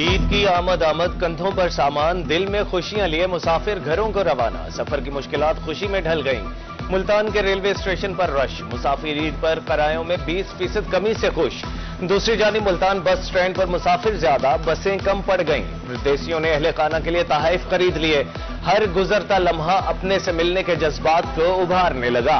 ईद की आमद कंधों पर सामान, दिल में खुशियां लिए मुसाफिर घरों को रवाना। सफर की मुश्किलात खुशी में ढल गईं। मुल्तान के रेलवे स्टेशन पर रश, मुसाफिर ईद पर किरायों में 20% कमी से खुश। दूसरी जानिब मुल्तान बस स्टैंड पर मुसाफिर ज्यादा, बसें कम पड़ गईं। परदेसियों ने अहले खाना के लिए तोहफे खरीद लिए। हर गुजरता लम्हा अपने से मिलने के जज्बात को उभारने लगा।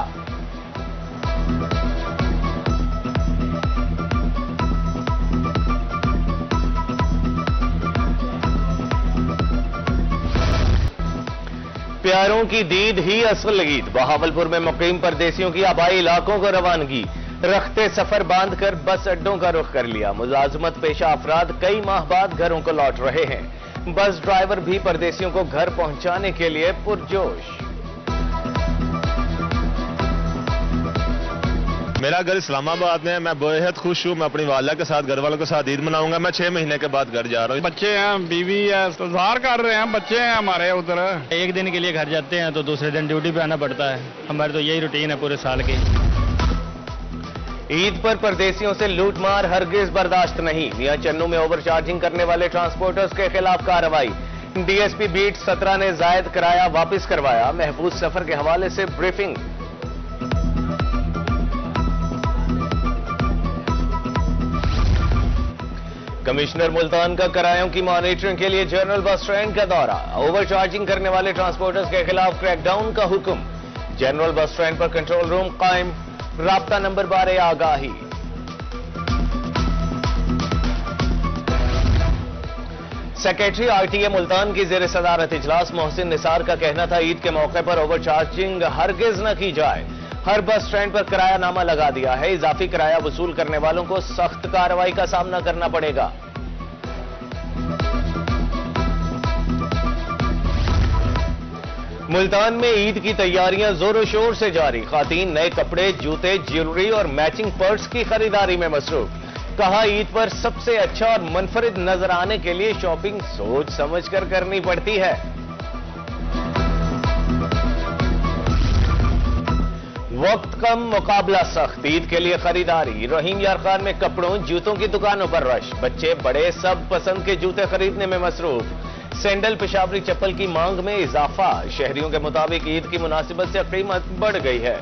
प्यारों की दीद ही असल ईद। बहावलपुर में मुकीम परदेसियों की आबाई इलाकों को रवानगी। रखते सफर बांधकर बस अड्डों का रुख कर लिया। मुलाजमत पेशा अफराद कई माह बाद घरों को लौट रहे हैं। बस ड्राइवर भी परदेसियों को घर पहुंचाने के लिए पुरजोश। मेरा घर इस्लामाबाद में है। मैं बेहद खुश हूँ। मैं अपनी वाला के साथ, घर वालों के साथ ईद मनाऊंगा। मैं 6 महीने के बाद घर जा रहा हूँ। बच्चे हैं, बीवी है, इंतजार कर रहे हैं। बच्चे हैं हमारे उधर। एक दिन के लिए घर जाते हैं तो दूसरे दिन ड्यूटी पे आना पड़ता है। हमारी तो यही रूटीन है पूरे साल की। ईद पर परदेसियों से लूटमार हरगिज बर्दाश्त नहीं। मियां चन्नू में ओवरचार्जिंग करने वाले ट्रांसपोर्टर्स के खिलाफ कार्रवाई। डीएसपी बीट 17 ने जायद किराया वापस करवाया। महफूज सफर के हवाले से ब्रीफिंग। कमिश्नर मुल्तान का किरायों की मॉनिटरिंग के लिए जनरल बस स्टैंड का दौरा। ओवरचार्जिंग करने वाले ट्रांसपोर्टर्स के खिलाफ क्रैकडाउन का हुक्म। जनरल बस स्टैंड पर कंट्रोल रूम कायम। राब्ता नंबर बारे आगाही। सेक्रेटरी आरटीए मुल्तान की जेर सदारत इजलास मोहसिन निसार का कहना था, ईद के मौके पर ओवरचार्जिंग हरगिज न की जाए। हर बस स्टैंड पर किराया नामा लगा दिया है। इजाफी किराया वसूल करने वालों को सख्त कार्रवाई का सामना करना पड़ेगा। मुल्तान में ईद की तैयारियां जोरों शोर से जारी। खातीन नए कपड़े, जूते, ज्वेलरी और मैचिंग पर्स की खरीदारी में मसरूफ। कहा, ईद पर सबसे अच्छा और मुनफरिद नजर आने के लिए शॉपिंग सोच समझकर करनी पड़ती है। वक्त कम, मुकाबला सख्त। ईद के लिए खरीदारी। रहीम यार खान में कपड़ों, जूतों की दुकानों पर रश। बच्चे बड़े सब पसंद के जूते खरीदने में मसरूफ। सैंडल, पेशावरी चप्पल की मांग में इजाफा। शहरियों के मुताबिक ईद की मुनासिबत से कीमत बढ़ गई है।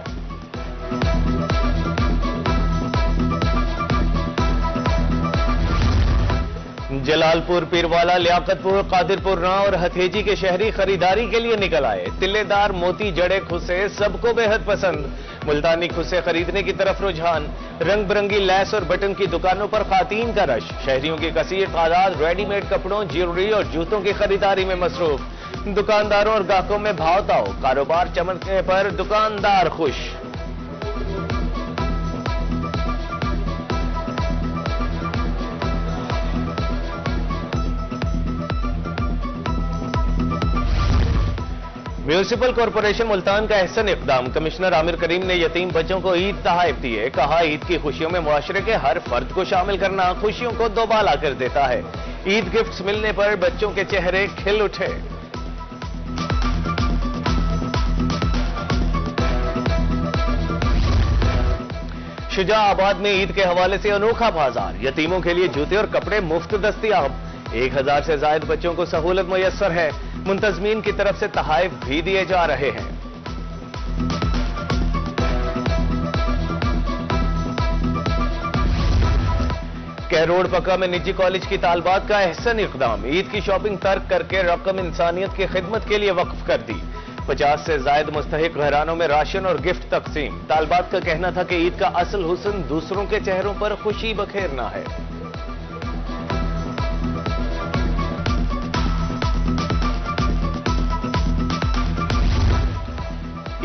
जलालपुर, पीरवाला, लियाकतपुर, कादिरपुरा और हथेजी के शहरी खरीदारी के लिए निकल आए। तिल्लेदार मोती जड़े खुसे सबको बेहद पसंद। मुल्तानी खुसे खरीदने की तरफ रुझान। रंग बिरंगी लैस और बटन की दुकानों पर खातीन का रश। शहरियों की कसीर तादाद रेडीमेड कपड़ों, ज्वेलरी और जूतों की खरीदारी में मसरूफ। दुकानदारों और ग्राहकों में भाव ताव। कारोबार चमकने पर दुकानदार खुश। म्यूनिसिपल कॉरपोरेशन मुल्तान का अहसन इक़दाम। कमिश्नर आमिर करीम ने यतीम बच्चों को ईद तोहफे दिए। कहा, ईद की खुशियों में मुआशरे के हर फर्द को शामिल करना खुशियों को दोबाला कर देता है। ईद गिफ्ट्स मिलने पर बच्चों के चेहरे खिल उठे। शुजाआबाद में ईद के हवाले से अनोखा बाजार। यतीमों के लिए जूते और कपड़े मुफ्त दस्तयाब। 1000 से ज्यादा बच्चों को सहूलत मुयस्सर है। मुंतजमीन की तरफ से तोहफे भी दिए जा रहे हैं। कैरोड़ पक्का में निजी कॉलेज की तालबात का अहसन इक़दाम। ईद की शॉपिंग तर्क करके रकम इंसानियत की खिदमत के लिए वक्फ कर दी। 50 से ज्यादा मुस्तहिक घरानों में राशन और गिफ्ट तकसीम। तालबात का कहना था कि ईद का असल हुस्न दूसरों के चेहरों पर खुशी बखेरना है।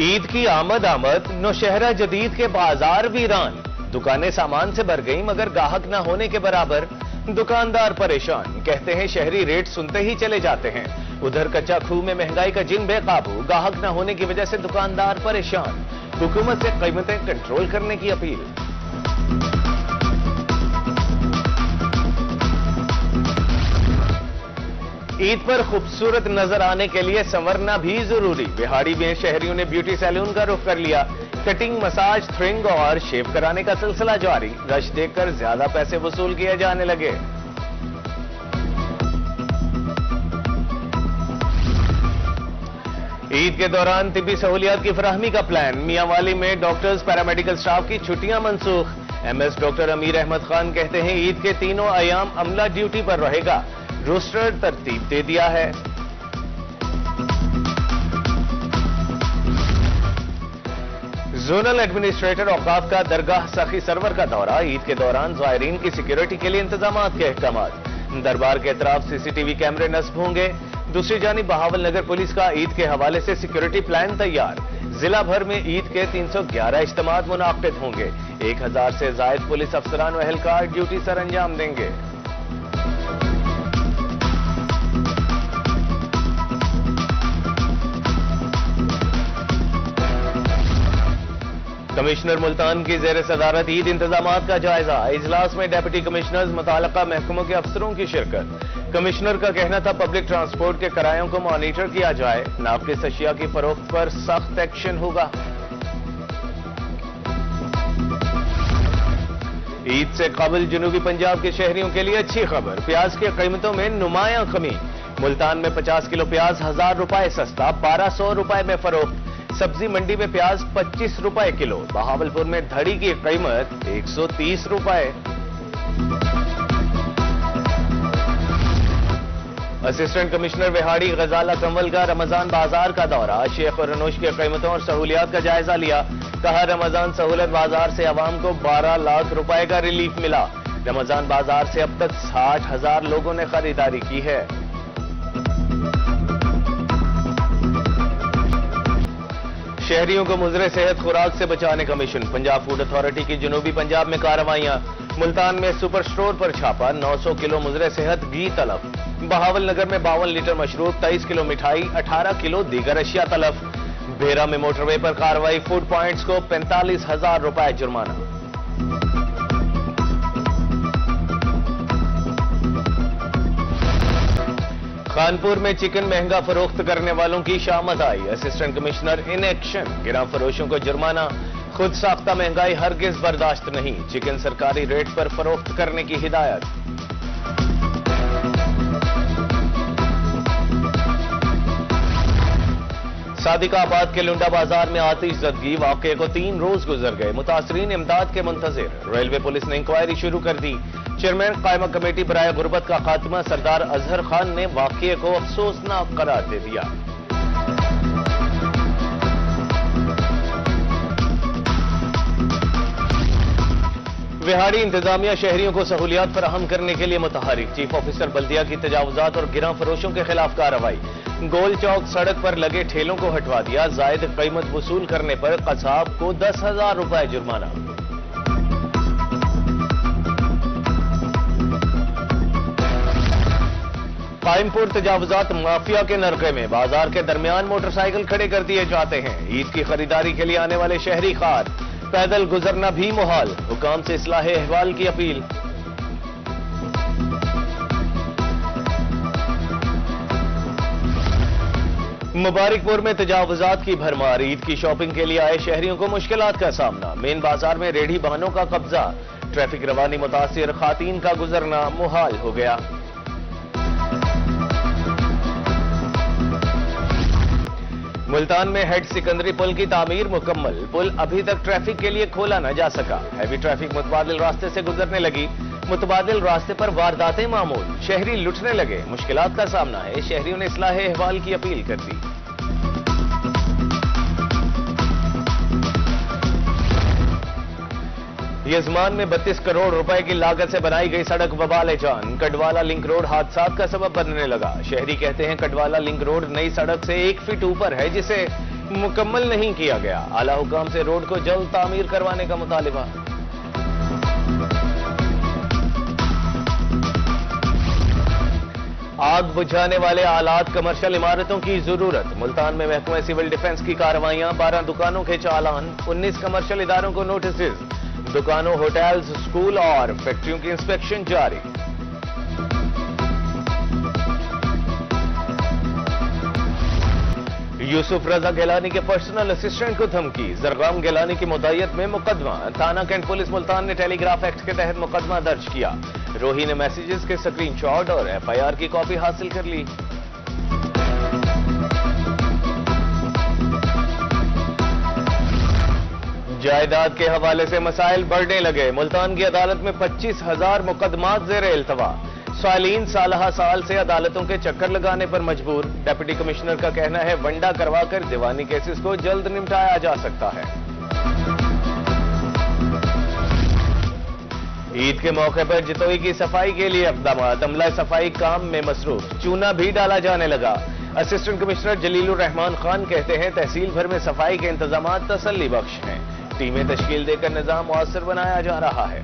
ईद की आमद नौशहरा जदीद के बाजार वीरान। दुकानें सामान से भर गईं मगर गाहक न होने के बराबर। दुकानदार परेशान। कहते हैं शहरी रेट सुनते ही चले जाते हैं। उधर कच्चा खूह में महंगाई का जिन बेकाबू। गाहक न होने की वजह से दुकानदार परेशान। हुकूमत से कीमतें कंट्रोल करने की अपील। ईद पर खूबसूरत नजर आने के लिए संवरना भी जरूरी। बिहाड़ी में शहरियों ने ब्यूटी सैलून का रुख कर लिया। कटिंग, मसाज, थ्रिंग और शेव कराने का सिलसिला जारी। रश देखकर ज्यादा पैसे वसूल किए जाने लगे। ईद के दौरान तिब्बी सहूलियात की फराहमी का प्लान। मियांवाली में डॉक्टर्स पैरामेडिकल स्टाफ की छुट्टियां मनसूख। एमएस डॉक्टर अमीर अहमद खान कहते हैं ईद के तीनों अयाम अमला ड्यूटी पर रहेगा, रोस्टर तरतीब दे दिया है। जोनल एडमिनिस्ट्रेटर औकाफ का दरगाह सखी सरवर का दौरा। ईद के दौरान ज़ायरीन की सिक्योरिटी के लिए इंतजामात के अहकाम। दरबार के अतराफ सीसीटीवी कैमरे नस्ब होंगे। दूसरी जानिब बहावल नगर पुलिस का ईद के हवाले से सिक्योरिटी प्लान तैयार। जिला भर में ईद के 311 इज्तिमात मुनाकिद होंगे। 1000 से जायद पुलिस अफसरान व एहलकार ड्यूटी सर अंजाम देंगे। कमिश्नर मुल्तान की जेर सदारत ईद इंतजामात का जायजा। इजलास में डिप्टी कमिश्नर्स मुताल्लिका महकमों के अफसरों की शिरकत। कमिश्नर का कहना था पब्लिक ट्रांसपोर्ट के किरायों को मॉनिटर किया जाए, नाकिस अशिया की फरोख्त पर सख्त एक्शन होगा। ईद से कबल जनूबी पंजाब के शहरियों के लिए अच्छी खबर। प्याज की कीमतों में नुमायां कमी। मुल्तान में 50 किलो प्याज 1000 रुपए सस्ता, 1200 रुपए में फरोख्त। सब्जी मंडी में प्याज 25 रुपए किलो। बहावलपुर में धड़ी की कीमत 130 रुपए। असिस्टेंट कमिश्नर विहाड़ी गजाला कंवल का रमजान बाजार का दौरा। शेख और रनोश की कीमतों और सहूलियात का जायजा लिया। कहा रमजान सहूलत बाजार से आवाम को 12 लाख रुपए का रिलीफ मिला। रमजान बाजार से अब तक 60,000 लोगों ने खरीदारी की है। शहरियों को मुजरे सेहत खुराक से बचाने का मिशन। पंजाब फूड अथॉरिटी की जनूबी पंजाब में कार्रवाइयां। मुल्तान में सुपर स्टोर पर छापा, 900 किलो मुजरे सेहत घी तलब। बहावल नगर में 52 लीटर मशरूब, 23 किलो मिठाई, 18 किलो दीगर अशिया तलब। भेरा में मोटरवे पर कार्रवाई, फूड पॉइंट्स को 45,000 रुपए जुर्माना। कानपुर में चिकन महंगा फरोख्त करने वालों की शामत आई। Assistant commissioner in action. गिरा फरोशों को जुर्माना। खुद साख्ता महंगाई हरगिज बर्दाश्त नहीं। चिकन सरकारी रेट पर फरोख्त करने की हिदायत। सादिकाबाद के लुंडा बाजार में आतिशज़दगी। वाकये को 3 रोज गुजर गए। मुतासरीन इमदाद के मुंतजिर। रेलवे पुलिस ने इंक्वायरी शुरू कर दी। चेयरमैन कायमा कमेटी बराए गुर्बत का खात्मा सरदार अजहर खान ने वाकये को अफसोसनाक करार दे दिया। विहाड़ी इंतजामिया शहरियों को सहूलियात फराहम करने के लिए मुतहरिक। चीफ ऑफिसर बल्दिया की तजावुजात और गिरा फरोशों के खिलाफ कार्रवाई। गोल चौक सड़क पर लगे ठेलों को हटवा दिया। जायद कीमत वसूल करने पर कसाब को 10,000 रुपए जुर्माना। कायमपुर तजावुजात माफिया के नरके में। बाजार के दरमियान मोटरसाइकिल खड़े कर दिए जाते हैं। ईद की खरीदारी के लिए आने वाले शहरी खार। पैदल गुजरना भी मुहाल। हुकाम से इस्लाह अहवाल की अपील। मुबारकपुर में तजावुजात की भरमार। ईद की शॉपिंग के लिए आए शहरियों को मुश्किलात का सामना। मेन बाजार में रेढ़ी वाहनों का कब्जा। ट्रैफिक रवानी मुतासिर। खातीन का गुजरना मुहाल हो गया। मुल्तान में हेड सिकंदरी पुल की तामीर मुकम्मल। पुल अभी तक ट्रैफिक के लिए खोला न जा सका। हैवी ट्रैफिक मुतबादिल रास्ते से गुजरने लगी। मुतबादिल रास्ते पर वारदातें मामूल। शहरी लुटने लगे। मुश्किलात का सामना है। शहरियों ने इस्लाह अहवाल की अपील कर दी। यजमान में 32 करोड़ रुपए की लागत से बनाई गई सड़क वबाल जान। कटवाला लिंक रोड हादसात का सबब बनने लगा। शहरी कहते हैं कटवाला लिंक रोड नई सड़क से 1 फीट ऊपर है, जिसे मुकम्मल नहीं किया गया। आला हुकाम से रोड को जल्द तामीर करवाने का मुतालिबा। आग बुझाने वाले आलात कमर्शियल इमारतों की जरूरत। मुल्तान में महकमा सिविल डिफेंस की कार्रवाइयां। 12 दुकानों के चालान। 19 कमर्शियल इदारों को नोटिस। दुकानों, होटल्स, स्कूल और फैक्ट्रियों की इंस्पेक्शन जारी। यूसुफ रजा गिलानी के पर्सनल असिस्टेंट को धमकी। जरगाम गिलानी की मुद्दत में मुकदमा। थाना कैंट पुलिस मुल्तान ने टेलीग्राफ एक्ट के तहत मुकदमा दर्ज किया। रोही ने मैसेजेस के स्क्रीनशॉट और FIR की कॉपी हासिल कर ली। जायदाद के हवाले से मसाइल बढ़ने लगे। मुल्तान की अदालत में 25,000 मुकदमात ज़ेर इल्तवा। सालीन सालहा साल से अदालतों के चक्कर लगाने पर मजबूर। डिप्टी कमिश्नर का कहना है वंडा करवाकर दीवानी केसेस को जल्द निपटाया जा सकता है। ईद के मौके पर जतोई की सफाई के लिए इक़दाम। अमला सफाई काम में मसरूफ। चूना भी डाला जाने लगा। असिस्टेंट कमिश्नर जलीलुर रहमान खान कहते हैं तहसील भर में सफाई के इंतजाम तसल्ली बख्श हैं। टीमें तश्कील देकर निजाम मुअस्सर बनाया जा रहा है।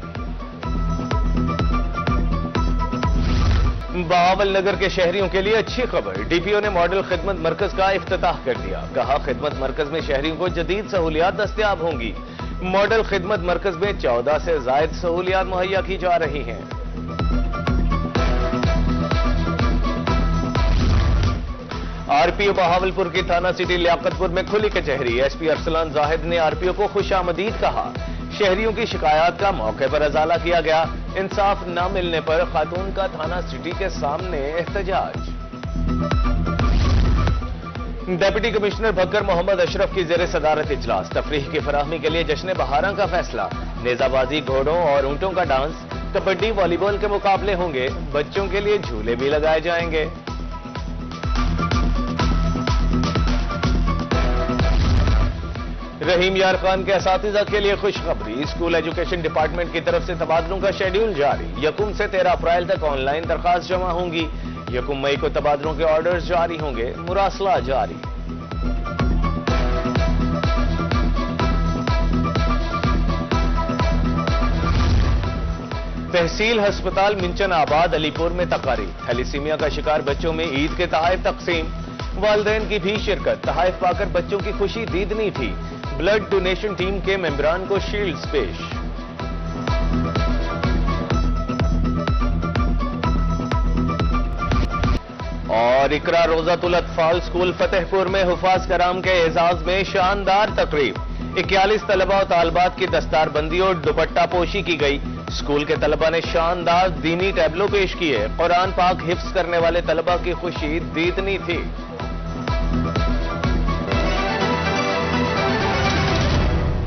बहावलनगर के शहरियों के लिए अच्छी खबर। डीपीओ ने मॉडल खिदमत मरकज का इफ्तिताह कर दिया। कहा खिदमत मरकज में शहरियों को जदीद सहूलियात दस्तयाब होंगी। मॉडल खिदमत मरकज में 14 से जायद सहूलियात मुहैया की जा रही हैं। आरपीओ बहावलपुर की थाना सिटी लियाकतपुर में खुली कचहरी। एसपी अरसलान जाहिद ने आरपीओ को खुशामदीद कहा। शहरियों की शिकायत का मौके पर अजाला किया गया। इंसाफ न मिलने पर खातून का थाना सिटी के सामने एहतजाज। डिप्टी कमिश्नर भक्कर मोहम्मद अशरफ की जेर सदारत इजलास। तफरीह की फराहमी के लिए जश्न बहारा का फैसला। नेजाबाजी, घोड़ों और ऊंटों का डांस, कबड्डी, वॉलीबॉल के मुकाबले होंगे। बच्चों के लिए झूले भी लगाए जाएंगे। रहीम यार खान के असातिज़ा के लिए खुशखबरी। स्कूल एजुकेशन डिपार्टमेंट की तरफ से तबादलों का शेड्यूल जारी। 1 से 13 अप्रैल तक ऑनलाइन दरखास्त जमा होंगी। 1 मई को तबादलों के ऑर्डर्स जारी होंगे। मुरासला जारी। तहसील अस्पताल मिंचन आबाद अलीपुर में तकारीब। थैलीसीमिया का शिकार बच्चों में ईद के तोहफे तकसीम। वालिदैन की भी शिरकत। तोहफे पाकर बच्चों की खुशी दीदनी थी। ब्लड डोनेशन टीम के मेंबरान को शील्ड्स पेश। और इकरा रोजातुल अतफाल स्कूल फतेहपुर में हुफाज कराम के एजाज में शानदार तकरीब। 41 तलबा और तालबात की दस्तारबंदी और दुपट्टा पोशी की गई। स्कूल के तलबा ने शानदार दीनी टैबलो पेश किए। कुरान पाक हिफ्ज करने वाले तलबा की खुशी दीदनी थी।